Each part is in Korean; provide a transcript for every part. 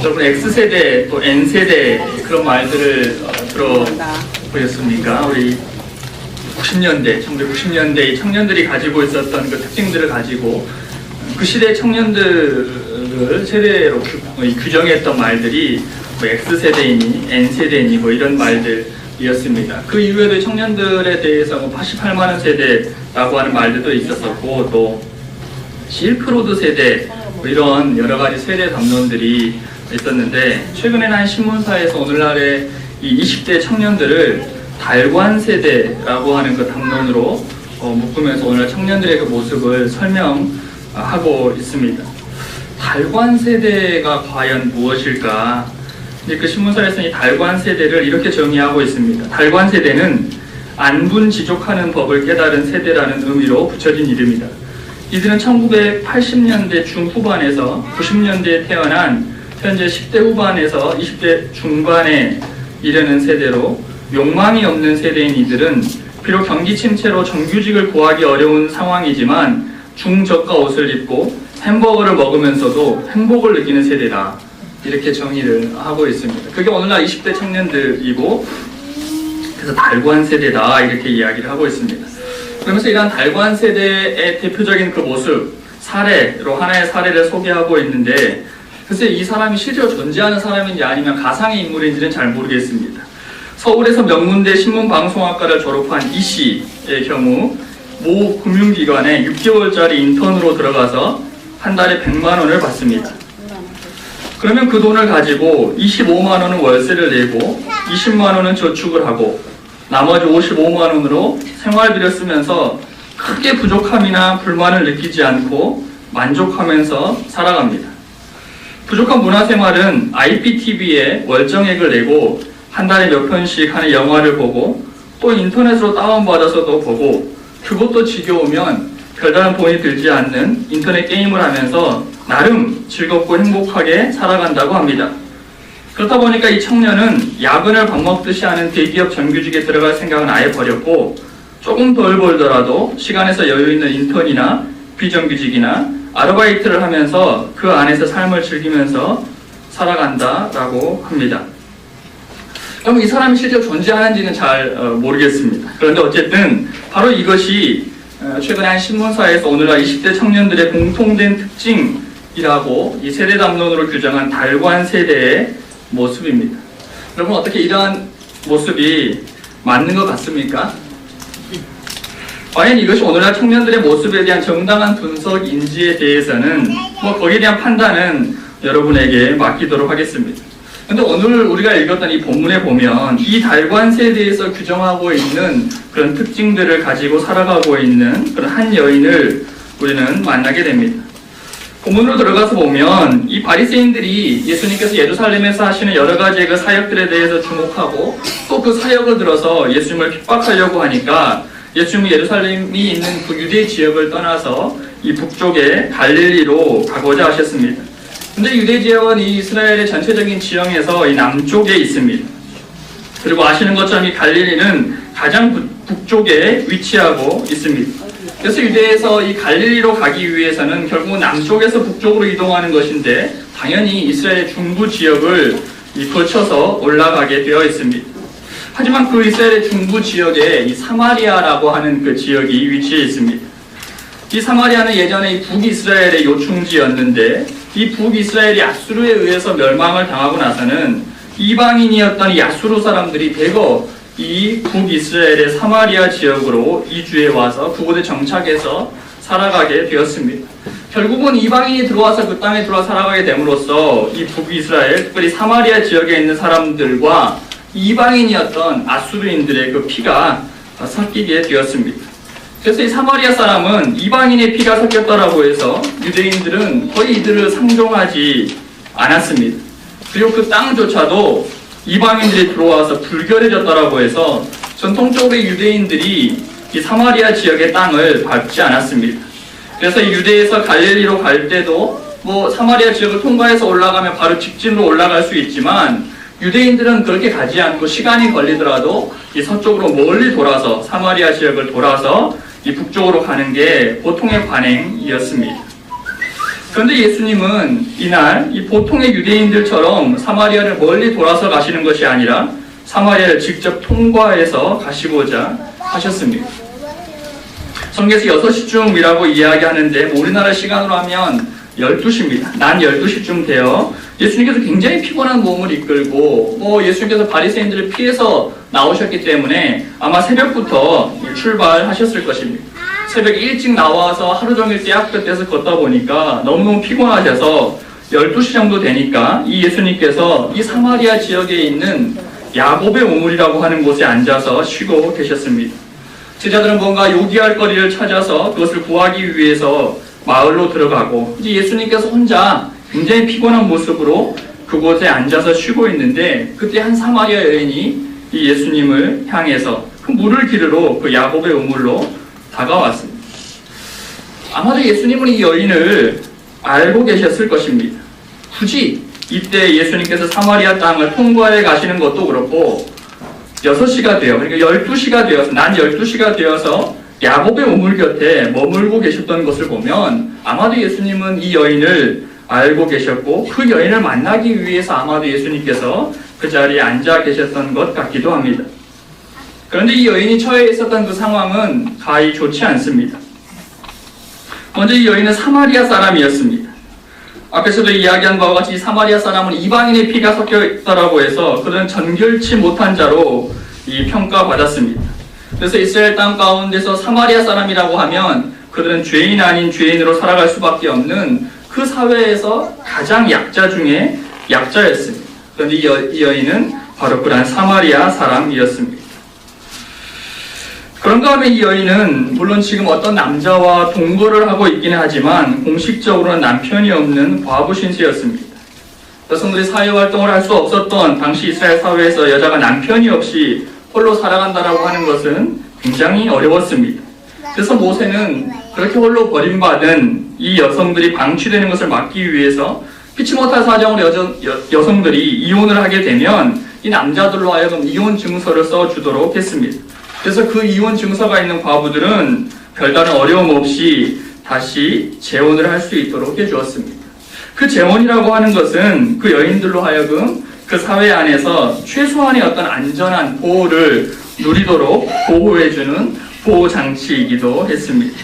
여러분 X세대 또 N세대 그런 말들을 들어보셨습니까? 우리 90년대, 1990년대 청년들이 가지고 있었던 그 특징들을 가지고 그 시대 청년들을 세대로 규정했던 말들이 뭐 X세대이니 N세대니 뭐 이런 말들이었습니다. 그 이후에도 청년들에 대해서 뭐 88만원 세대라고 하는 말들도 있었었고 또 실크로드 세대 뭐 이런 여러 가지 세대 담론들이 있었는데 최근에는 한 신문사에서 오늘날의 이 20대 청년들을 달관 세대라고 하는 그 담론으로 묶으면서 오늘 청년들의 그 모습을 설명하고 있습니다. 달관 세대가 과연 무엇일까? 그 신문사에서는 이 달관 세대를 이렇게 정의하고 있습니다. 달관 세대는 안분지족하는 법을 깨달은 세대라는 의미로 붙여진 이름이다. 이들은 1980년대 중후반에서 90년대에 태어난 현재 10대 후반에서 20대 중반에 이르는 세대로 욕망이 없는 세대인 이들은 비록 경기 침체로 정규직을 구하기 어려운 상황이지만 중저가 옷을 입고 햄버거를 먹으면서도 행복을 느끼는 세대다. 이렇게 정의를 하고 있습니다. 그게 오늘날 20대 청년들이고 그래서 달관 세대다 이렇게 이야기를 하고 있습니다. 그러면서 이러한 달관 세대의 대표적인 그 모습, 사례로 하나의 사례를 소개하고 있는데 글쎄 이 사람이 실제로 존재하는 사람인지 아니면 가상의 인물인지는 잘 모르겠습니다. 서울에서 명문대 신문방송학과를 졸업한 이 씨의 경우 모 금융기관에 6개월짜리 인턴으로 들어가서 한 달에 100만 원을 받습니다. 그러면 그 돈을 가지고 25만 원은 월세를 내고 20만 원은 저축을 하고 나머지 55만 원으로 생활비를 쓰면서 크게 부족함이나 불만을 느끼지 않고 만족하면서 살아갑니다. 부족한 문화생활은 IPTV에 월정액을 내고 한 달에 몇 편씩 하는 영화를 보고 또 인터넷으로 다운받아서도 보고 그것도 지겨우면 별다른 돈이 들지 않는 인터넷 게임을 하면서 나름 즐겁고 행복하게 살아간다고 합니다. 그렇다 보니까 이 청년은 야근을 밥 먹듯이 하는 대기업 정규직에 들어갈 생각은 아예 버렸고 조금 덜 벌더라도 시간에서 여유 있는 인턴이나 비정규직이나 아르바이트를 하면서 그 안에서 삶을 즐기면서 살아간다라고 합니다. 그럼 이 사람이 실제로 존재하는지는 잘 모르겠습니다. 그런데 어쨌든 바로 이것이 최근에 한 신문사에서 오늘날 20대 청년들의 공통된 특징이라고 이 세대 담론으로 규정한 달관 세대의 모습입니다. 여러분 어떻게 이러한 모습이 맞는 것 같습니까? 과연 이것이 오늘날 청년들의 모습에 대한 정당한 분석인지에 대해서는 뭐 거기에 대한 판단은 여러분에게 맡기도록 하겠습니다. 근데 오늘 우리가 읽었던 이 본문에 보면 이 달관 세대에서 규정하고 있는 그런 특징들을 가지고 살아가고 있는 그런 한 여인을 우리는 만나게 됩니다. 본문으로 들어가서 보면 이 바리새인들이 예수님께서 예루살렘에서 하시는 여러 가지의 그 사역들에 대해서 주목하고 또 그 사역을 들어서 예수님을 핍박하려고 하니까 예수님이 예루살렘이 있는 그 유대 지역을 떠나서 이 북쪽의 갈릴리로 가고자 하셨습니다. 근데 유대 지역은 이 이스라엘의 전체적인 지형에서 이 남쪽에 있습니다. 그리고 아시는 것처럼 이 갈릴리는 가장 북쪽에 위치하고 있습니다. 그래서 유대에서 이 갈릴리로 가기 위해서는 결국 남쪽에서 북쪽으로 이동하는 것인데 당연히 이스라엘의 중부 지역을 거쳐서 올라가게 되어 있습니다. 하지만 그 이스라엘의 중부 지역에 이 사마리아라고 하는 그 지역이 위치해 있습니다. 이 사마리아는 예전에 이 북이스라엘의 요충지였는데 이 북이스라엘이 야수르에 의해서 멸망을 당하고 나서는 이방인이었던 이 야수르 사람들이 대거 이 북이스라엘의 사마리아 지역으로 이주해 와서 그곳에 정착해서 살아가게 되었습니다. 결국은 이방인이 들어와서 그 땅에 들어와 살아가게 됨으로써 이 북이스라엘, 특별히 사마리아 지역에 있는 사람들과 이방인이었던 아수르인들의 그 피가 섞이게 되었습니다. 그래서 이 사마리아 사람은 이방인의 피가 섞였다라고 해서 유대인들은 거의 이들을 상종하지 않았습니다. 그리고 그 땅조차도 이방인들이 들어와서 불결해졌다라고 해서 전통적으로 유대인들이 이 사마리아 지역의 땅을 밟지 않았습니다. 그래서 이 유대에서 갈릴리로 갈 때도 뭐 사마리아 지역을 통과해서 올라가면 바로 직진으로 올라갈 수 있지만 유대인들은 그렇게 가지 않고 시간이 걸리더라도 이 서쪽으로 멀리 돌아서 사마리아 지역을 돌아서 이 북쪽으로 가는 게 보통의 관행이었습니다. 그런데 예수님은 이날 이 보통의 유대인들처럼 사마리아를 멀리 돌아서 가시는 것이 아니라 사마리아를 직접 통과해서 가시고자 하셨습니다. 성경에서 6시쯤이라고 이야기하는데 우리나라 시간으로 하면 12시입니다. 낮 12시쯤 되어 예수님께서 굉장히 피곤한 몸을 이끌고 예수님께서 바리새인들을 피해서 나오셨기 때문에 아마 새벽부터 출발하셨을 것입니다. 새벽에 일찍 나와서 하루 종일 떼약 끝에서 걷다 보니까 너무너무 피곤하셔서 12시 정도 되니까 이 예수님께서 이 사마리아 지역에 있는 야곱의 우물이라고 하는 곳에 앉아서 쉬고 계셨습니다. 제자들은 뭔가 요기할 거리를 찾아서 그것을 구하기 위해서 마을로 들어가고 이제 예수님께서 혼자 굉장히 피곤한 모습으로 그곳에 앉아서 쉬고 있는데 그때 한 사마리아 여인이 이 예수님을 향해서 그 물을 기르러 그 야곱의 우물로 다가왔습니다. 아마도 예수님은 이 여인을 알고 계셨을 것입니다. 굳이 이때 예수님께서 사마리아 땅을 통과해 가시는 것도 그렇고 6시가 되어 그러니까 12시가 되어서 난 12시가 되어서 야곱의 우물 곁에 머물고 계셨던 것을 보면 아마도 예수님은 이 여인을 알고 계셨고 그 여인을 만나기 위해서 아마도 예수님께서 그 자리에 앉아 계셨던 것 같기도 합니다. 그런데 이 여인이 처해 있었던 그 상황은 가히 좋지 않습니다. 먼저 이 여인은 사마리아 사람이었습니다. 앞에서도 이야기한 바와 같이 이 사마리아 사람은 이방인의 피가 섞여 있다라고 해서 그들은 정결치 못한 자로 평가받았습니다. 그래서 이스라엘 땅 가운데서 사마리아 사람이라고 하면 그들은 죄인 아닌 죄인으로 살아갈 수밖에 없는 그 사회에서 가장 약자 중에 약자였습니다. 그런데 이 여인은 바로 그러한 사마리아 사람이었습니다. 그런가 하면 이 여인은 물론 지금 어떤 남자와 동거를 하고 있기는 하지만 공식적으로는 남편이 없는 과부 신세였습니다. 여성들이 사회활동을 할 수 없었던 당시 이스라엘 사회에서 여자가 남편이 없이 홀로 살아간다라고 하는 것은 굉장히 어려웠습니다. 그래서 모세는 그렇게 홀로 버림받은 이 여성들이 방치되는 것을 막기 위해서 피치 못할 사정으로 여성들이 이혼을 하게 되면 이 남자들로 하여금 이혼 증서를 써주도록 했습니다. 그래서 그 이혼 증서가 있는 과부들은 별다른 어려움 없이 다시 재혼을 할 수 있도록 해주었습니다. 그 재혼이라고 하는 것은 그 여인들로 하여금 그 사회 안에서 최소한의 어떤 안전한 보호를 누리도록 보호해주는 보호장치이기도 했습니다.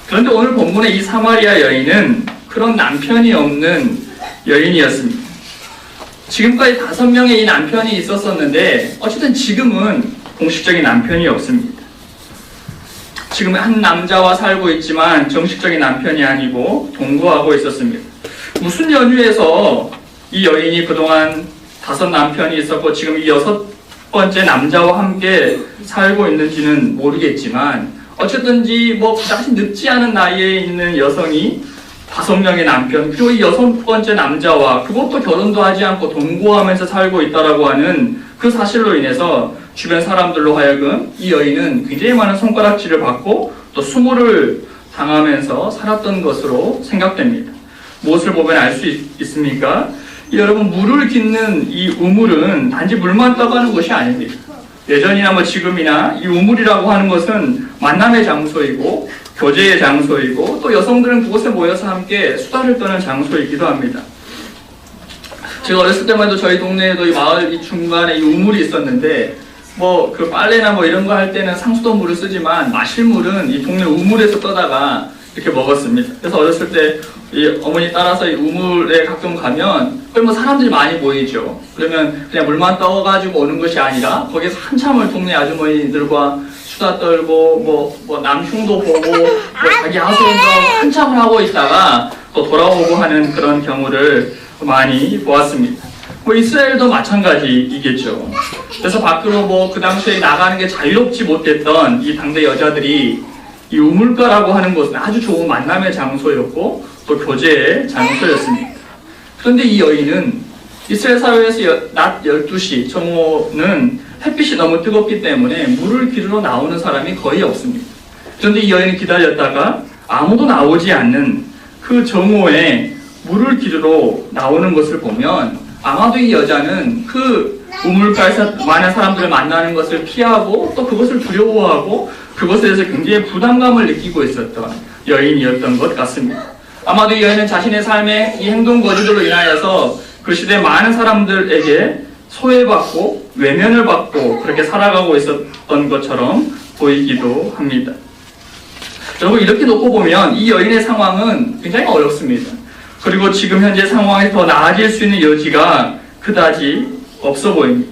그런데 오늘 본문의 이 사마리아 여인은 그런 남편이 없는 여인이었습니다. 지금까지 5명의 이 남편이 있었었는데 어쨌든 지금은 공식적인 남편이 없습니다. 지금 한 남자와 살고 있지만 정식적인 남편이 아니고 동거하고 있었습니다. 무슨 연유에서 이 여인이 그동안 5 남편이 있었고 지금 이 6번째 남자와 함께 살고 있는지는 모르겠지만 어쨌든지 그다지 늙지 않은 나이에 있는 여성이 5명의 남편 그리고 이 6번째 남자와 그것도 결혼도 하지 않고 동거하면서 살고 있다라고 하는 그 사실로 인해서 주변 사람들로 하여금 이 여인은 굉장히 많은 손가락질을 받고 또 수모를 당하면서 살았던 것으로 생각됩니다. 무엇을 보면 알 수 있습니까? 여러분, 물을 깃는 이 우물은 단지 물만 떠가는 곳이 아닙니다. 예전이나 지금이나 이 우물이라고 하는 것은 만남의 장소이고 교제의 장소이고 또 여성들은 그곳에 모여서 함께 수다를 떠는 장소이기도 합니다. 제가 어렸을 때만 해도 저희 동네에도 이 마을 이 중간에 이 우물이 있었는데 그 빨래나 이런 거 할 때는 상수도 물을 쓰지만 마실 물은 이 동네 우물에서 떠다가 이렇게 먹었습니다. 그래서 어렸을 때 이 어머니 따라서 이 우물에 가끔 가면 거기 사람들이 많이 모이죠. 그러면 그냥 물만 떠가지고 오는 것이 아니라 거기서 한참을 동네 아주머니들과 수다 떨고 남 흉도 보고 자기 하소연도 하고 한참을 하고 있다가 또 돌아오고 하는 그런 경우를 많이 보았습니다. 이스라엘도 마찬가지이겠죠. 그래서 밖으로 그 당시에 나가는 게 자유롭지 못했던 이 당대 여자들이 이 우물가라고 하는 곳은 아주 좋은 만남의 장소였고 또 교제의 장소였습니다. 그런데 이 여인은 이스라엘 사회에서 낮 12시 정오는 햇빛이 너무 뜨겁기 때문에 물을 기르러 나오는 사람이 거의 없습니다. 그런데 이 여인이 기다렸다가 아무도 나오지 않는 그 정오에 물을 기르러 나오는 것을 보면 아마도 이 여자는 그 우물가에서 많은 사람들을 만나는 것을 피하고 또 그것을 두려워하고 그것에 대해서 굉장히 부담감을 느끼고 있었던 여인이었던 것 같습니다. 아마도 이 여인은 자신의 삶의 이 행동 거지들로 인하여서 그 시대 많은 사람들에게 소외받고 외면을 받고 그렇게 살아가고 있었던 것처럼 보이기도 합니다. 여러분, 이렇게 놓고 보면 이 여인의 상황은 굉장히 어렵습니다. 그리고 지금 현재 상황이 더 나아질 수 있는 여지가 그다지 없어 보입니다.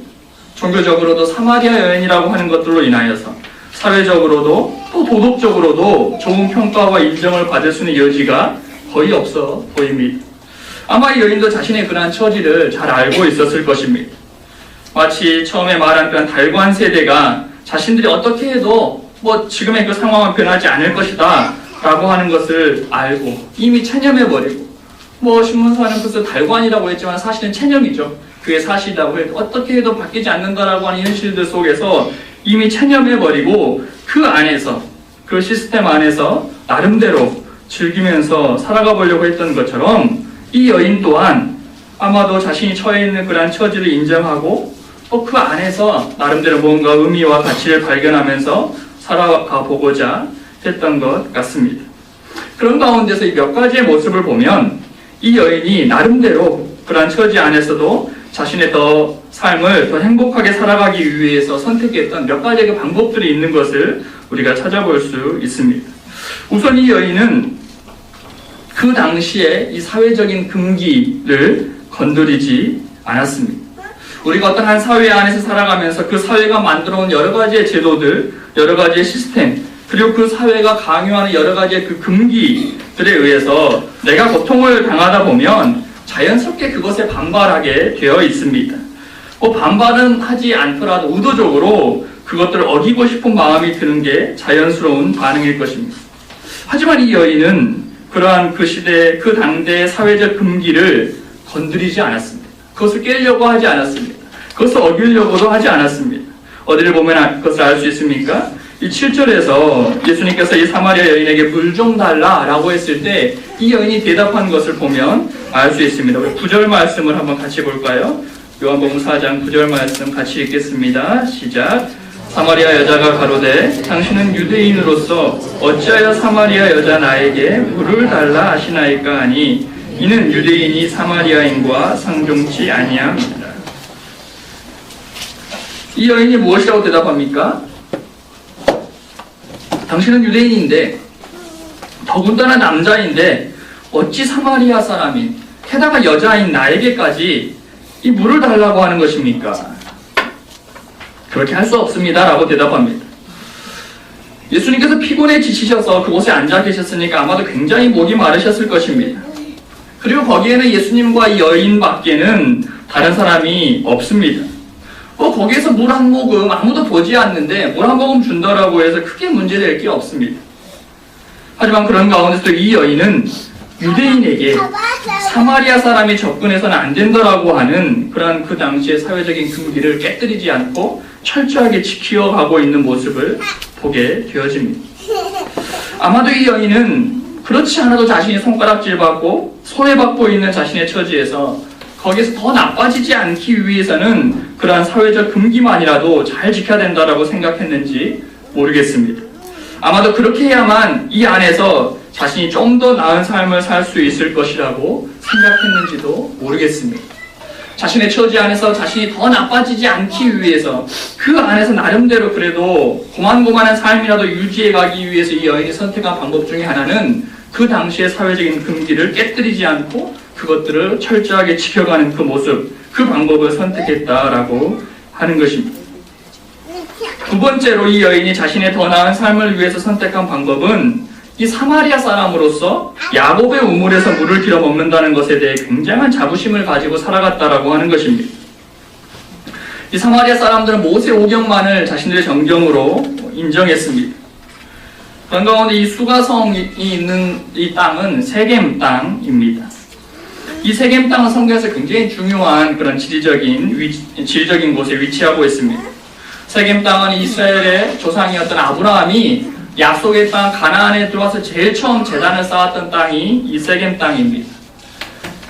종교적으로도 사마리아 여인이라고 하는 것들로 인하여서 사회적으로도 또 도덕적으로도 좋은 평가와 인정을 받을 수 있는 여지가 거의 없어 보입니다. 아마 이 여인도 자신의 그러한 처지를 잘 알고 있었을 것입니다. 마치 처음에 말한 그런 달관 세대가 자신들이 어떻게 해도 지금의 그 상황은 변하지 않을 것이다 라고 하는 것을 알고 이미 체념해버리고 신문사는 글쎄 달관이라고 했지만 사실은 체념이죠. 그게 사실이라고 해도 어떻게 해도 바뀌지 않는다라고 하는 현실들 속에서 이미 체념해버리고 그 안에서 그 시스템 안에서 나름대로 즐기면서 살아가 보려고 했던 것처럼 이 여인 또한 아마도 자신이 처해 있는 그러한 처지를 인정하고 또 그 안에서 나름대로 뭔가 의미와 가치를 발견하면서 살아가 보고자 했던 것 같습니다. 그런 가운데서 이 몇 가지의 모습을 보면 이 여인이 나름대로 그러한 처지 안에서도 자신의 삶을 더 행복하게 살아가기 위해서 선택했던 몇 가지의 그 방법들이 있는 것을 우리가 찾아볼 수 있습니다. 우선 이 여인은 그 당시에 이 사회적인 금기를 건드리지 않았습니다. 우리가 어떤 한 사회 안에서 살아가면서 그 사회가 만들어온 여러 가지의 제도들, 여러 가지의 시스템, 그리고 그 사회가 강요하는 여러 가지의 그 금기들에 의해서 내가 고통을 당하다 보면 자연스럽게 그것에 반발하게 되어 있습니다. 반발은 하지 않더라도 의도적으로 그것들을 어기고 싶은 마음이 드는 게 자연스러운 반응일 것입니다. 하지만 이 여인은 그러한 그 시대, 그 당대의 사회적 금기를 건드리지 않았습니다. 그것을 깨려고 하지 않았습니다. 그것을 어기려고도 하지 않았습니다. 어디를 보면 그것을 알 수 있습니까? 이 7절에서 예수님께서 이 사마리아 여인에게 물 좀 달라라고 했을 때 이 여인이 대답한 것을 보면 알 수 있습니다. 우리 9절 말씀을 한번 같이 볼까요? 요한복음 4장 9절 말씀 같이 읽겠습니다. 시작. 사마리아 여자가 가로되 당신은 유대인으로서 어찌하여 사마리아 여자 나에게 물을 달라 하시나이까 하니 이는 유대인이 사마리아인과 상종치 아니함이니라. 이 여인이 무엇이라고 대답합니까? 당신은 유대인인데 더군다나 남자인데 어찌 사마리아 사람인 게다가 여자인 나에게까지 이 물을 달라고 하는 것입니까? 그렇게 할 수 없습니다 라고 대답합니다. 예수님께서 피곤해 지치셔서 그곳에 앉아 계셨으니까 아마도 굉장히 목이 마르셨을 것입니다. 그리고 거기에는 예수님과 이 여인 밖에는 다른 사람이 없습니다. 거기에서 물 한 모금 아무도 보지 않는데 물 한 모금 준다라고 해서 크게 문제될 게 없습니다. 하지만 그런 가운데서 이 여인은 유대인에게 사마리아 사람이 접근해서는 안 된다라고 하는 그런 그 당시의 사회적인 금기를 깨뜨리지 않고 철저하게 지켜가고 있는 모습을 보게 되어집니다. 아마도 이 여인은 그렇지 않아도 자신이 손가락질받고 소외받고 있는 자신의 처지에서 거기에서 더 나빠지지 않기 위해서는 그러한 사회적 금기만이라도 잘 지켜야 된다라고 생각했는지 모르겠습니다. 아마도 그렇게 해야만 이 안에서 자신이 좀 더 나은 삶을 살 수 있을 것이라고 생각했는지도 모르겠습니다. 자신의 처지 안에서 자신이 더 나빠지지 않기 위해서 그 안에서 나름대로 그래도 고만고만한 삶이라도 유지해 가기 위해서 이 여인이 선택한 방법 중에 하나는 그 당시의 사회적인 금기를 깨뜨리지 않고 그것들을 철저하게 지켜가는 그 모습, 그 방법을 선택했다라고 하는 것입니다. 두 번째로 이 여인이 자신의 더 나은 삶을 위해서 선택한 방법은 이 사마리아 사람으로서 야곱의 우물에서 물을 길어 먹는다는 것에 대해 굉장한 자부심을 가지고 살아갔다라고 하는 것입니다. 이 사마리아 사람들은 모세 오경만을 자신들의 정경으로 인정했습니다. 그런 가운데 이 수가성이 있는 이 땅은 세겜 땅입니다. 이 세겜 땅은 성경에서 굉장히 중요한 그런 지리적인 곳에 위치하고 있습니다. 세겜 땅은 이스라엘의 조상이었던 아브라함이 약속의 땅 가나안에 들어와서 제일 처음 제단을 쌓았던 땅이 이 세겜 땅입니다.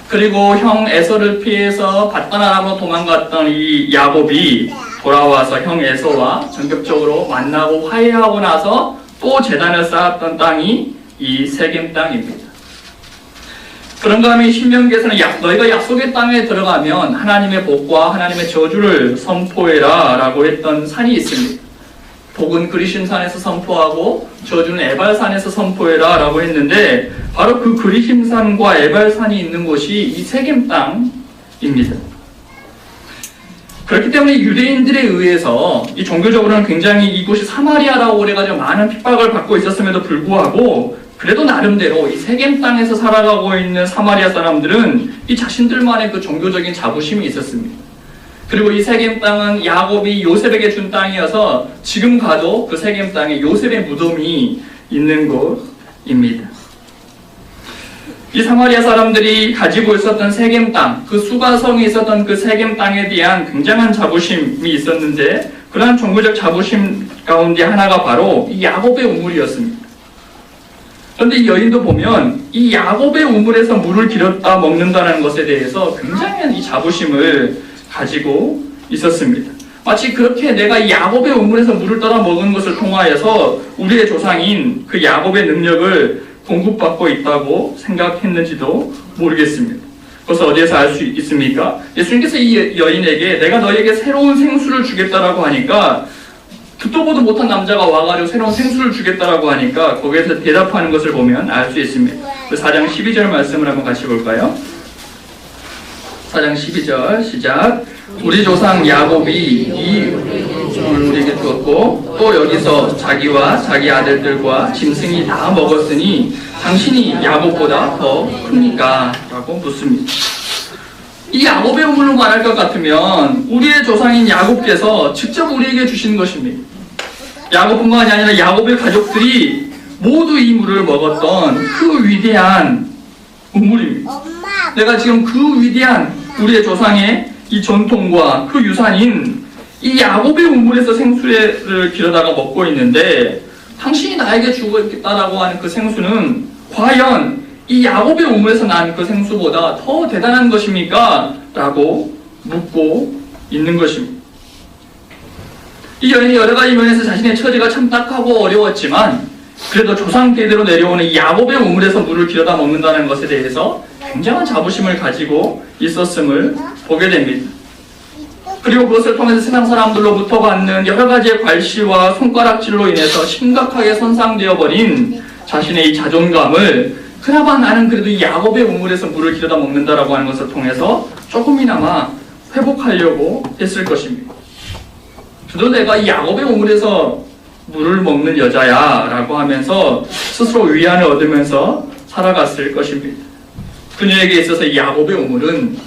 그리고 형 에서를 피해서 밧단 아람으로 도망갔던 이 야곱이 돌아와서 형 에서와 전격적으로 만나고 화해하고 나서 또 제단을 쌓았던 땅이 이 세겜 땅입니다. 그런가 하면 신명기에서는 너희가 약속의 땅에 들어가면 하나님의 복과 하나님의 저주를 선포해라 라고 했던 산이 있습니다. 복은 그리심 산에서 선포하고 저주는 에발산에서 선포해라 라고 했는데 바로 그 그리심 산과 에발산이 있는 곳이 이 세겜 땅입니다. 그렇기 때문에 유대인들에 의해서 이 종교적으로는 굉장히 이곳이 사마리아라고 그래가지고 많은 핍박을 받고 있었음에도 불구하고 그래도 나름대로 이 세겜 땅에서 살아가고 있는 사마리아 사람들은 이 자신들만의 그 종교적인 자부심이 있었습니다. 그리고 이 세겜 땅은 야곱이 요셉에게 준 땅이어서 지금 가도 그 세겜 땅에 요셉의 무덤이 있는 곳입니다. 이 사마리아 사람들이 가지고 있었던 세겜 땅, 그 수가성이 있었던 그 세겜 땅에 대한 굉장한 자부심이 있었는데 그러한 종교적 자부심 가운데 하나가 바로 이 야곱의 우물이었습니다. 그런데 이 여인도 보면 이 야곱의 우물에서 물을 길었다 먹는다는 것에 대해서 굉장한 이 자부심을 가지고 있었습니다. 마치 그렇게 내가 이 야곱의 우물에서 물을 떠다 먹은 것을 통하여서 우리의 조상인 그 야곱의 능력을 공급받고 있다고 생각했는지도 모르겠습니다. 그것을 어디에서 알 수 있습니까? 예수님께서 이 여인에게 내가 너에게 새로운 생수를 주겠다라고 하니까 듣도 보도 못한 남자가 와가지고 새로운 생수를 주겠다라고 하니까 거기에서 대답하는 것을 보면 알 수 있습니다. 그 4장 12절 말씀을 한번 같이 볼까요? 4장 12절 시작. 우리 조상 야곱이 이 물을 우리에게 주었고 또 여기서 자기와 자기 아들들과 짐승이 다 먹었으니 당신이 야곱보다 더 큽니까? 라고 묻습니다. 이 야곱의 우물로 말할 것 같으면 우리의 조상인 야곱께서 직접 우리에게 주신 것입니다. 야곱뿐만이 아니라 야곱의 가족들이 모두 이 물을 먹었던 그 위대한 우물입니다. 내가 지금 그 위대한 우리의 조상의 이 전통과 그 유산인 이 야곱의 우물에서 생수를 길어다가 먹고 있는데 당신이 나에게 주겠다라고 하는 그 생수는 과연 이 야곱의 우물에서 난 그 생수보다 더 대단한 것입니까? 라고 묻고 있는 것입니다. 이 여인이 여러 가지 면에서 자신의 처지가 참 딱하고 어려웠지만 그래도 조상 대대로 내려오는 이 야곱의 우물에서 물을 길어다 먹는다는 것에 대해서 굉장한 자부심을 가지고 있었음을 보게 됩니다. 그리고 그것을 통해서 세상 사람들로부터 받는 여러 가지의 괄시와 손가락질로 인해서 심각하게 손상되어 버린 자신의 이 자존감을 그나마 나는 그래도 이 야곱의 우물에서 물을 길어다 먹는다라고 하는 것을 통해서 조금이나마 회복하려고 했을 것입니다. 저도 내가 이 야곱의 우물에서 물을 먹는 여자야 라고 하면서 스스로 위안을 얻으면서 살아갔을 것입니다. 그녀에게 있어서 이 야곱의 우물은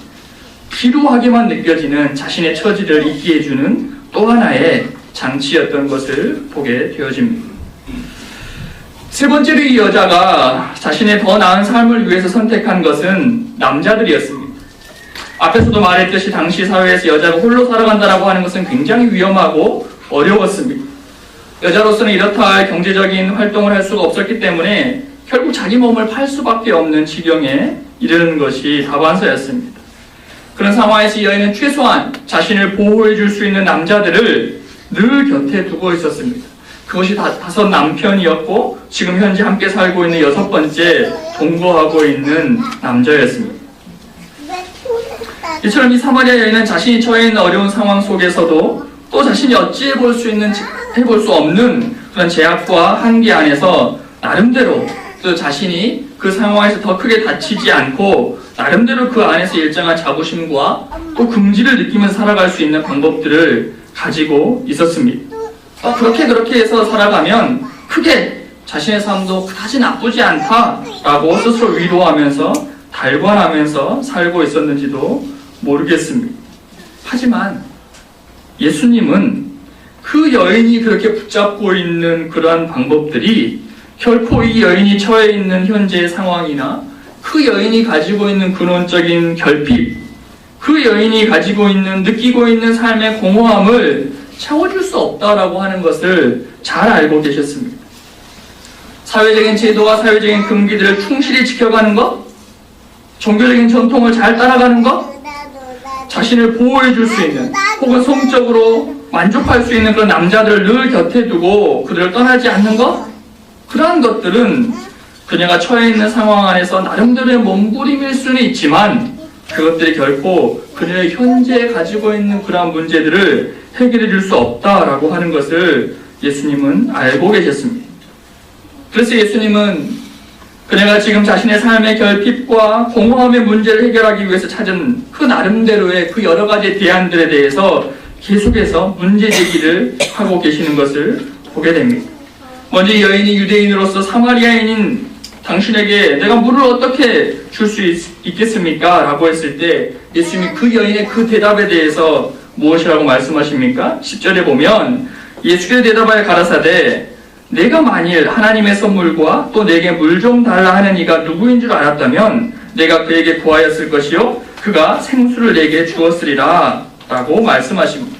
피로하게만 느껴지는 자신의 처지를 잊게 해주는 또 하나의 장치였던 것을 보게 되어집니다. 세 번째로 이 여자가 자신의 더 나은 삶을 위해서 선택한 것은 남자들이었습니다. 앞에서도 말했듯이 당시 사회에서 여자가 홀로 살아간다라고 하는 것은 굉장히 위험하고 어려웠습니다. 여자로서는 이렇다 할 경제적인 활동을 할 수가 없었기 때문에 결국 자기 몸을 팔 수밖에 없는 지경에 이르는 것이 다반사였습니다. 그런 상황에서 이 여인은 최소한 자신을 보호해 줄 수 있는 남자들을 늘 곁에 두고 있었습니다. 그것이 5 남편이었고 지금 현재 함께 살고 있는 6번째 동거하고 있는 남자였습니다. 이처럼 이 사마리아 여인은 자신이 처해 있는 어려운 상황 속에서도 또 자신이 어찌 해볼 수 없는 그런 제약과 한계 안에서 나름대로 또 자신이 그 상황에서 더 크게 다치지 않고 나름대로 그 안에서 일정한 자부심과 또 긍지를 느끼면서 살아갈 수 있는 방법들을 가지고 있었습니다. 그렇게 해서 살아가면 크게 자신의 삶도 그다지 나쁘지 않다라고 스스로 위로하면서 달관하면서 살고 있었는지도 모르겠습니다. 하지만 예수님은 그 여인이 그렇게 붙잡고 있는 그러한 방법들이 결코 이 여인이 처해 있는 현재의 상황이나 그 여인이 가지고 있는 근원적인 결핍, 그 여인이 가지고 있는 느끼고 있는 삶의 공허함을 채워줄 수 없다라고 하는 것을 잘 알고 계셨습니다. 사회적인 제도와 사회적인 금기들을 충실히 지켜가는 것, 종교적인 전통을 잘 따라가는 것, 자신을 보호해 줄 수 있는 혹은 성적으로 만족할 수 있는 그런 남자들을 늘 곁에 두고 그들을 떠나지 않는 것, 그러한 것들은 그녀가 처해 있는 상황 안에서 나름대로의 몸부림일 수는 있지만 그것들이 결코 그녀의 현재 가지고 있는 그러한 문제들을 해결해 줄 수 없다라고 하는 것을 예수님은 알고 계셨습니다. 그래서 예수님은 그녀가 지금 자신의 삶의 결핍과 공허함의 문제를 해결하기 위해서 찾은 그 나름대로의 그 여러 가지 대안들에 대해서 계속해서 문제 제기를 하고 계시는 것을 보게 됩니다. 먼저 이 여인이 유대인으로서 사마리아인인 당신에게 내가 물을 어떻게 줄 수 있겠습니까? 라고 했을 때 예수님이 그 여인의 그 대답에 대해서 무엇이라고 말씀하십니까? 10절에 보면 예수께서 대답하여 가라사대 내가 만일 하나님의 선물과 또 내게 물 좀 달라 하는 이가 누구인 줄 알았다면 내가 그에게 구하였을 것이요 그가 생수를 내게 주었으리라 라고 말씀하십니다.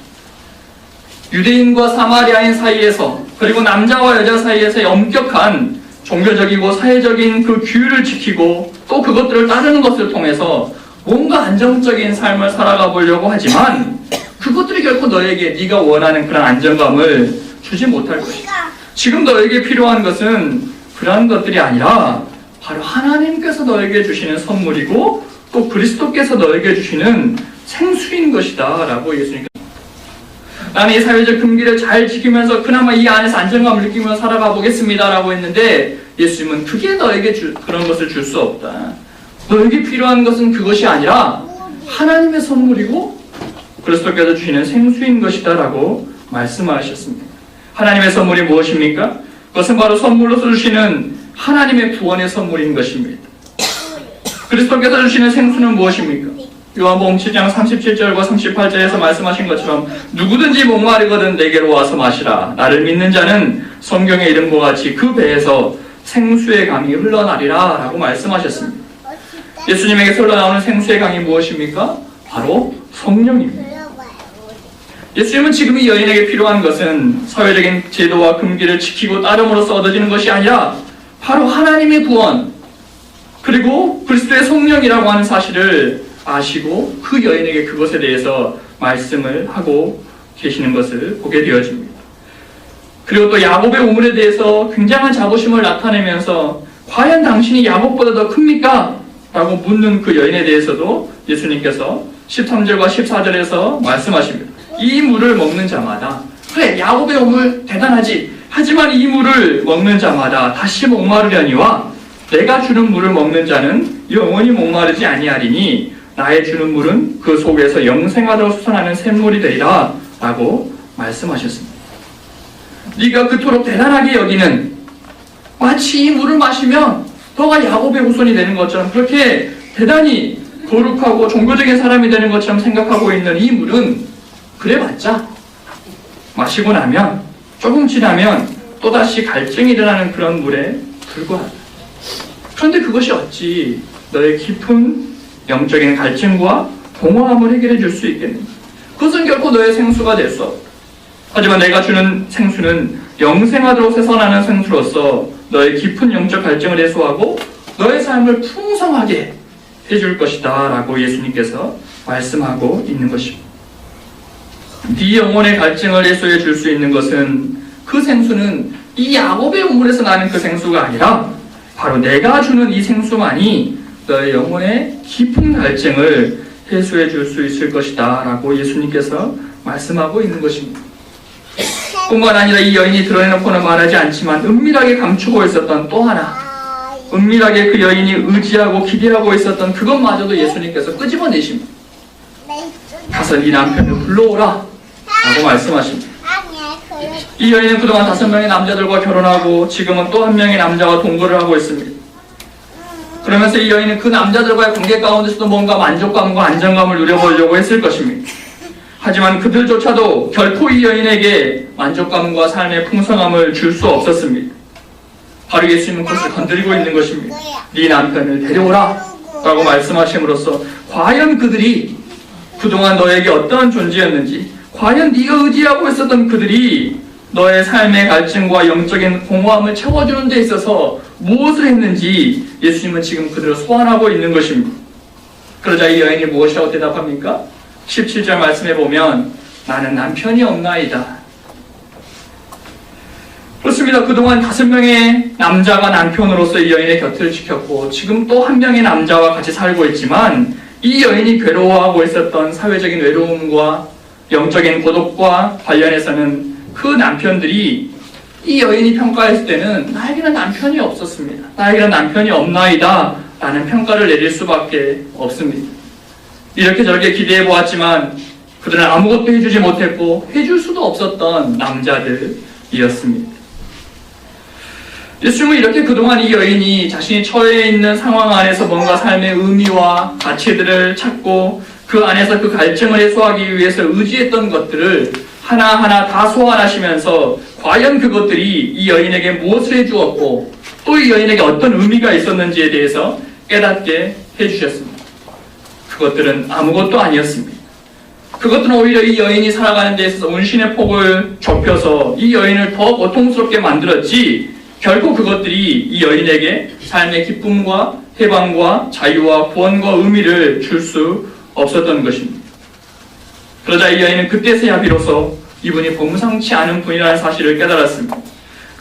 유대인과 사마리아인 사이에서 그리고 남자와 여자 사이에서 엄격한 종교적이고 사회적인 그 규율을 지키고 또 그것들을 따르는 것을 통해서 뭔가 안정적인 삶을 살아가 보려고 하지만 그것들이 결코 너에게 네가 원하는 그런 안정감을 주지 못할 것이다. 지금 너에게 필요한 것은 그러한 것들이 아니라 바로 하나님께서 너에게 주시는 선물이고 또 그리스도께서 너에게 주시는 생수인 것이다 라고 예수님께서 나는 이 사회적 금기를 잘 지키면서 그나마 이 안에서 안정감을 느끼며 살아가 보겠습니다 라고 했는데 예수님은 그게 너에게 그런 것을 줄 수 없다. 너에게 필요한 것은 그것이 아니라 하나님의 선물이고 그리스도께서 주시는 생수인 것이다 라고 말씀하셨습니다. 하나님의 선물이 무엇입니까? 그것은 바로 선물로서 주시는 하나님의 구원의 선물인 것입니다. 그리스도께서 주시는 생수는 무엇입니까? 요한복음 7장 37절과 38절에서 말씀하신 것처럼 누구든지 목마르거든 내게로 와서 마시라. 나를 믿는 자는 성경의 이름과 같이 그 배에서 생수의 강이 흘러나리라 라고 말씀하셨습니다. 예수님에게서 흘러나오는 생수의 강이 무엇입니까? 바로 성령입니다. 예수님은 지금 이 여인에게 필요한 것은 사회적인 제도와 금기를 지키고 따름으로써 얻어지는 것이 아니라 바로 하나님의 구원 그리고 그리스도의 성령이라고 하는 사실을 아시고 그 여인에게 그것에 대해서 말씀을 하고 계시는 것을 보게 되어집니다. 그리고 또 야곱의 우물에 대해서 굉장한 자부심을 나타내면서 과연 당신이 야곱보다 더 큽니까? 라고 묻는 그 여인에 대해서도 예수님께서 13절과 14절에서 말씀하십니다. 이 물을 먹는 자마다 그래 야곱의 우물 대단하지 하지만 이 물을 먹는 자마다 다시 목마르려니와 내가 주는 물을 먹는 자는 영원히 목마르지 아니하리니 나의 주는 물은 그 속에서 영생하도록 솟아나는 샘물이 되리라 라고 말씀하셨습니다. 네가 그토록 대단하게 여기는 마치 이 물을 마시면 너가 야곱의 후손이 되는 것처럼 그렇게 대단히 거룩하고 종교적인 사람이 되는 것처럼 생각하고 있는 이 물은 그래봤자 마시고 나면 조금 지나면 또다시 갈증이 일어나는 그런 물에 불과하다. 그런데 그것이 어찌 너의 깊은 영적인 갈증과 공허함을 해결해 줄 수 있겠는가? 그것은 결코 너의 생수가 될 수 없다. 하지만 내가 주는 생수는 영생하도록 솟아나는 생수로서 너의 깊은 영적 갈증을 해소하고 너의 삶을 풍성하게 해줄 것이다 라고 예수님께서 말씀하고 있는 것입니다. 네 영혼의 갈증을 해소해 줄 수 있는 것은 그 생수는 이 야곱의 우물에서 나는 그 생수가 아니라 바로 내가 주는 이 생수만이 너의 영혼의 깊은 갈증을 해소해 줄 수 있을 것이다 라고 예수님께서 말씀하고 있는 것입니다. 뿐만 아니라 이 여인이 드러내놓고는 말하지 않지만 은밀하게 감추고 있었던 또 하나 은밀하게 그 여인이 의지하고 기대하고 있었던 그것마저도 예수님께서 끄집어내십니다. 가서 네 남편을 불러오라 라고 말씀하십니다. 이 여인은 그동안 5명의 남자들과 결혼하고 지금은 또 한 명의 남자와 동거를 하고 있습니다. 그러면서 이 여인은 그 남자들과의 관계 가운데서도 뭔가 만족감과 안정감을 누려보려고 했을 것입니다. 하지만 그들조차도 결코 이 여인에게 만족감과 삶의 풍성함을 줄 수 없었습니다. 바로 예수님은 그것을 건드리고 있는 것입니다. 네 남편을 데려오라 라고 말씀하심으로써 과연 그들이 그동안 너에게 어떠한 존재였는지 과연 네가 의지하고 있었던 그들이 너의 삶의 갈증과 영적인 공허함을 채워주는 데 있어서 무엇을 했는지 예수님은 지금 그들을 소환하고 있는 것입니다. 그러자 이 여인이 무엇이라고 대답합니까? 17절 말씀해 보면 나는 남편이 없나이다. 그렇습니다. 그렇습니다. 그동안 5명의 남자가 남편으로서 이 여인의 곁을 지켰고 지금 또 한 명의 남자와 같이 살고 있지만 이 여인이 괴로워하고 있었던 사회적인 외로움과 영적인 고독과 관련해서는 그 남편들이 이 여인이 평가했을 때는 나에게는 남편이 없었습니다. 나에게는 남편이 없나이다 라는 평가를 내릴 수밖에 없습니다. 이렇게 저렇게 기대해 보았지만 그들은 아무것도 해주지 못했고 해줄 수도 없었던 남자들이었습니다. 예수님은 이렇게 그동안 이 여인이 자신이 처해 있는 상황 안에서 뭔가 삶의 의미와 가치들을 찾고 그 안에서 그 갈증을 해소하기 위해서 의지했던 것들을 하나하나 다 소환하시면서 과연 그것들이 이 여인에게 무엇을 해주었고 또 이 여인에게 어떤 의미가 있었는지에 대해서 깨닫게 해주셨습니다. 그것들은 아무것도 아니었습니다. 그것들은 오히려 이 여인이 살아가는 데 있어서 운신의 폭을 좁혀서 이 여인을 더 고통스럽게 만들었지 결코 그것들이 이 여인에게 삶의 기쁨과 해방과 자유와 구원과 의미를 줄 수 없었던 것입니다. 그러자 이 여인은 그때서야 비로소 이분이 범상치 않은 분이라는 사실을 깨달았습니다.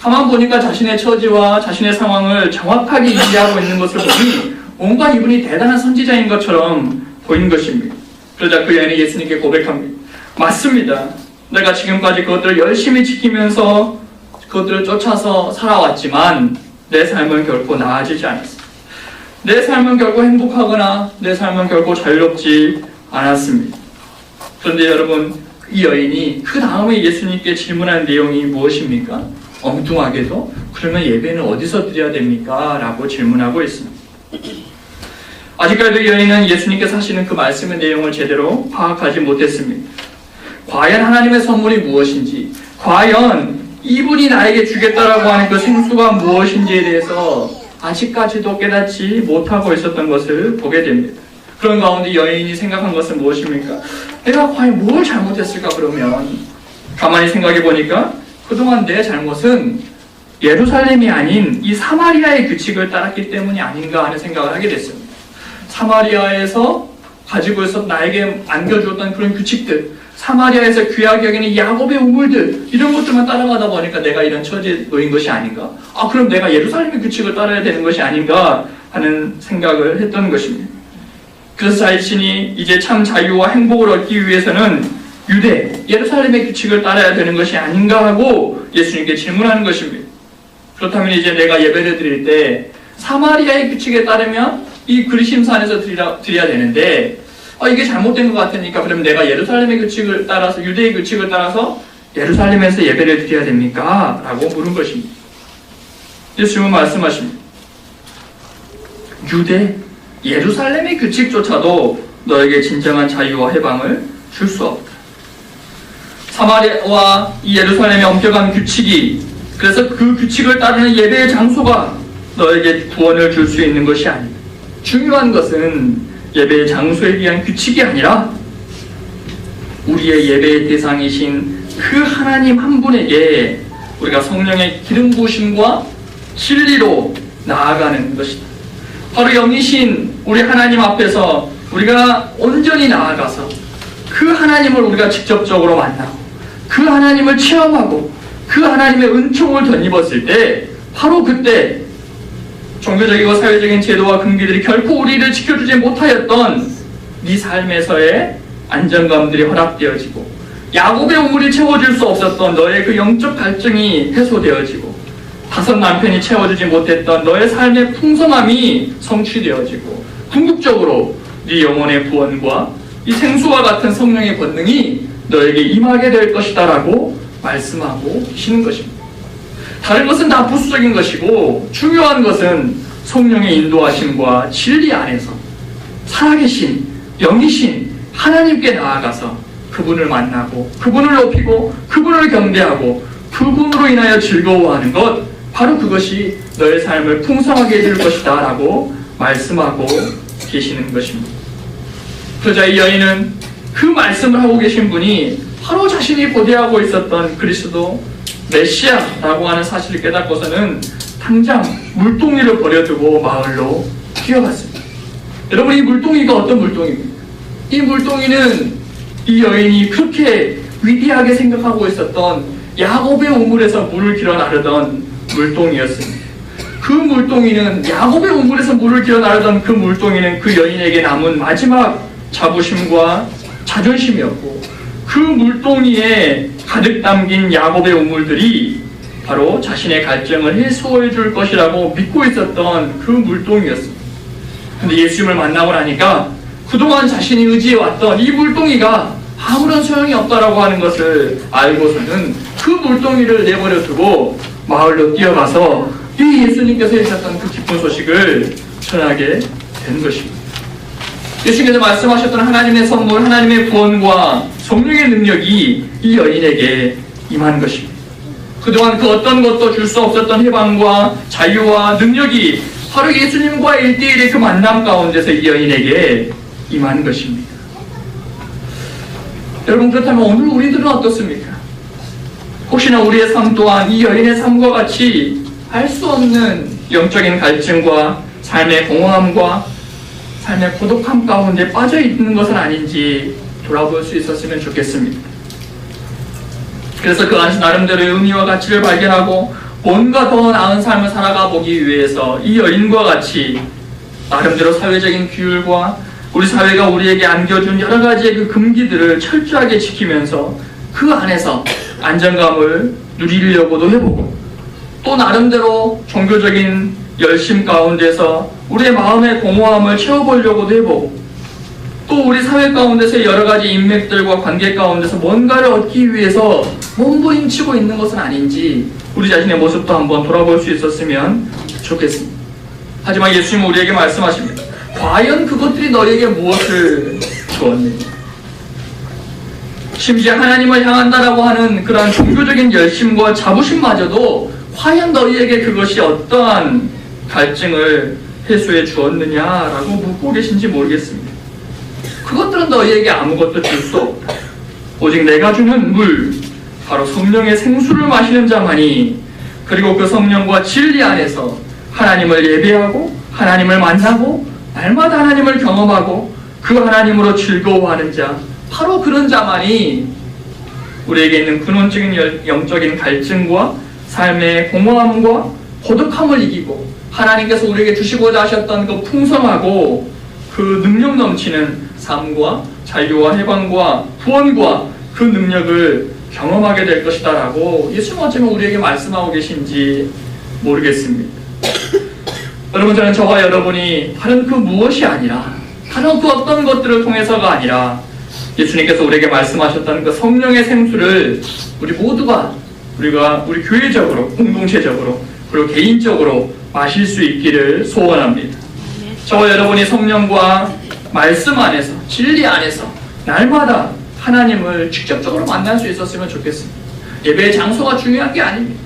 가만 보니까 자신의 처지와 자신의 상황을 정확하게 이해하고 있는 것을 보니 뭔가 이분이 대단한 선지자인 것처럼 보인 것입니다. 그러자 그 여인이 예수님께 고백합니다. 맞습니다. 내가 지금까지 그것들을 열심히 지키면서 그것들을 쫓아서 살아왔지만 내 삶은 결코 나아지지 않았습니다. 내 삶은 결코 행복하거나 내 삶은 결코 자유롭지 않았습니다. 그런데 여러분, 이 여인이 그 다음에 예수님께 질문한 내용이 무엇입니까? 엉뚱하게도 그러면 예배는 어디서 드려야 됩니까? 라고 질문하고 있습니다. 아직까지도 이 여인은 예수님께서 하시는 그 말씀의 내용을 제대로 파악하지 못했습니다. 과연 하나님의 선물이 무엇인지, 과연 이분이 나에게 주겠다라고 하는 그 생수가 무엇인지에 대해서 아직까지도 깨닫지 못하고 있었던 것을 보게 됩니다. 그런 가운데 여인이 생각한 것은 무엇입니까? 내가 과연 뭘 잘못했을까 그러면? 가만히 생각해 보니까 그동안 내 잘못은 예루살렘이 아닌 이 사마리아의 규칙을 따랐기 때문이 아닌가 하는 생각을 하게 됐습니다. 사마리아에서 가지고 있었던 나에게 안겨주었던 그런 규칙들, 사마리아에서 귀하게 여기는 야곱의 우물들, 이런 것들만 따라가다 보니까 내가 이런 처지에 놓인 것이 아닌가? 그럼 내가 예루살렘의 규칙을 따라야 되는 것이 아닌가 하는 생각을 했던 것입니다. 그래서 자신이 이제 참 자유와 행복을 얻기 위해서는 유대, 예루살렘의 규칙을 따라야 되는 것이 아닌가 하고 예수님께 질문하는 것입니다. 그렇다면 이제 내가 예배를 드릴 때 사마리아의 규칙에 따르면 이 그리심산에서 드려야 되는데 이게 잘못된 것 같으니까 그럼 내가 예루살렘의 규칙을 따라서 유대의 규칙을 따라서 예루살렘에서 예배를 드려야 됩니까? 라고 물은 것입니다. 예수님은 말씀하십니다. 유대, 예루살렘의 규칙조차도 너에게 진정한 자유와 해방을 줄 수 없다. 사마리아와 이 예루살렘의 엄격한 규칙이, 그래서 그 규칙을 따르는 예배의 장소가 너에게 구원을 줄 수 있는 것이 아니다. 중요한 것은 예배의 장소에 대한 규칙이 아니라 우리의 예배의 대상이신 그 하나님 한 분에게 우리가 성령의 기름 부으심과 진리로 나아가는 것이다. 바로 영이신 우리 하나님 앞에서 우리가 온전히 나아가서 그 하나님을 우리가 직접적으로 만나고 그 하나님을 체험하고 그 하나님의 은총을 덧입었을 때 바로 그때 종교적이고 사회적인 제도와 금기들이 결코 우리를 지켜주지 못하였던 네 삶에서의 안정감들이 허락되어지고 야곱의 우물이 채워줄 수 없었던 너의 그 영적 갈증이 해소되어지고 5 남편이 채워주지 못했던 너의 삶의 풍성함이 성취되어지고 궁극적으로 네 영혼의 구원과 이 생수와 같은 성령의 권능이 너에게 임하게 될 것이다 라고 말씀하고 계시는 것입니다. 다른 것은 다 부수적인 것이고 중요한 것은 성령의 인도하심과 진리 안에서 살아계신 영이신 하나님께 나아가서 그분을 만나고 그분을 높이고 그분을 경배하고 그분으로 인하여 즐거워하는 것, 바로 그것이 너의 삶을 풍성하게 해줄 것이다 라고 말씀하고 계시는 것입니다. 그러자 이 여인은 그 말씀을 하고 계신 분이 바로 자신이 고대하고 있었던 그리스도 메시아라고 하는 사실을 깨닫고서는 당장 물동이를 버려두고 마을로 뛰어갔습니다. 여러분, 이 물동이가 어떤 물동입니까? 이 물동이는 이 여인이 그렇게 위대하게 생각하고 있었던 야곱의 우물에서 물을 길어 나르던 물동이었습니다. 그 물동이는 야곱의 우물에서 물을 길어 나르던 그 물동이는 그 여인에게 남은 마지막 자부심과 자존심이었고, 그 물동이에 가득 담긴 야곱의 우물들이 바로 자신의 갈증을 해소해 줄 것이라고 믿고 있었던 그 물동이었습니다. 근데 예수님을 만나고 나니까 그동안 자신이 의지해왔던 이 물동이가 아무런 소용이 없다라고 하는 것을 알고서는 그 물동이를 내버려 두고 마을로 뛰어가서 이 예수님께서 해주셨던 그 기쁜 소식을 전하게 된 것입니다. 예수님께서 말씀하셨던 하나님의 선물, 하나님의 구원과 성령의 능력이 이 여인에게 임한 것입니다. 그동안 그 어떤 것도 줄 수 없었던 해방과 자유와 능력이 바로 예수님과의 1대1의 그 만남 가운데서 이 여인에게 임한 것입니다. 여러분, 그렇다면 오늘 우리들은 어떻습니까? 혹시나 우리의 삶 또한 이 여인의 삶과 같이 알 수 없는 영적인 갈증과 삶의 공허함과 삶의 고독함 가운데 빠져 있는 것은 아닌지 돌아볼 수 있었으면 좋겠습니다. 그래서 그 안에서 나름대로의 의미와 가치를 발견하고 뭔가 더 나은 삶을 살아가 보기 위해서 이 여인과 같이 나름대로 사회적인 규율과 우리 사회가 우리에게 안겨준 여러 가지의 그 금기들을 철저하게 지키면서 그 안에서 안정감을 누리려고도 해보고, 또 나름대로 종교적인 열심 가운데서 우리의 마음의 공허함을 채워보려고도 해보고, 또 우리 사회 가운데서 여러 가지 인맥들과 관계 가운데서 뭔가를 얻기 위해서 몸부림치고 있는 것은 아닌지 우리 자신의 모습도 한번 돌아볼 수 있었으면 좋겠습니다. 하지만 예수님은 우리에게 말씀하십니다. 과연 그것들이 너에게 무엇을 주었느냐? 심지어 하나님을 향한다라고 하는 그러한 종교적인 열심과 자부심마저도 과연 너희에게 그것이 어떠한 갈증을 해소해 주었느냐라고 묻고 계신지 모르겠습니다. 그것들은 너희에게 아무것도 줄 수 없다. 오직 내가 주는 물, 바로 성령의 생수를 마시는 자만이, 그리고 그 성령과 진리 안에서 하나님을 예배하고 하나님을 만나고 날마다 하나님을 경험하고 그 하나님으로 즐거워하는 자, 바로 그런 자만이 우리에게 있는 근원적인 영적인 갈증과 삶의 공허함과 고독함을 이기고 하나님께서 우리에게 주시고자 하셨던 그 풍성하고 그 능력 넘치는 삶과 자유와 해방과 구원과 그 능력을 경험하게 될 것이다 라고 예수님 어쩌면 우리에게 말씀하고 계신지 모르겠습니다. 여러분, 저는 저와 여러분이 다른 그 무엇이 아니라, 다른 그 어떤 것들을 통해서가 아니라 예수님께서 우리에게 말씀하셨던 그 성령의 생수를 우리 모두가 우리 교회적으로, 공동체적으로, 그리고 개인적으로 마실 수 있기를 소원합니다. 저와 여러분이 성령과 말씀 안에서, 진리 안에서 날마다 하나님을 직접적으로 만날 수 있었으면 좋겠습니다. 예배의 장소가 중요한 게 아닙니다.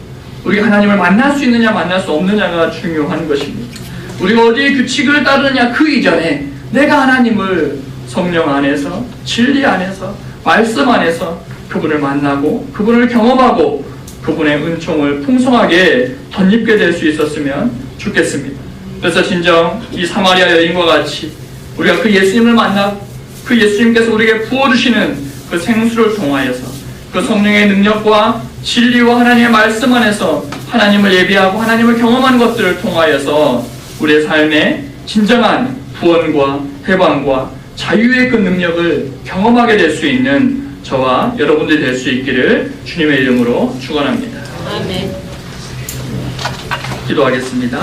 우리가 하나님을 만날 수 있느냐 만날 수 없느냐가 중요한 것입니다. 우리가 어디에 규칙을 따르느냐 그 이전에 내가 하나님을 성령 안에서, 진리 안에서, 말씀 안에서 그분을 만나고 그분을 경험하고 그분의 은총을 풍성하게 덧입게 될 수 있었으면 좋겠습니다. 그래서 진정 이 사마리아 여인과 같이 우리가 그 예수님을 만나 그 예수님께서 우리에게 부어주시는 그 생수를 통하여서 그 성령의 능력과 진리와 하나님의 말씀 안에서 하나님을 예배하고 하나님을 경험하는 것들을 통하여서 우리의 삶에 진정한 구원과 해방과 자유의 그 능력을 경험하게 될 수 있는 저와 여러분들이 될 수 있기를 주님의 이름으로 축원합니다. 아멘. 기도하겠습니다.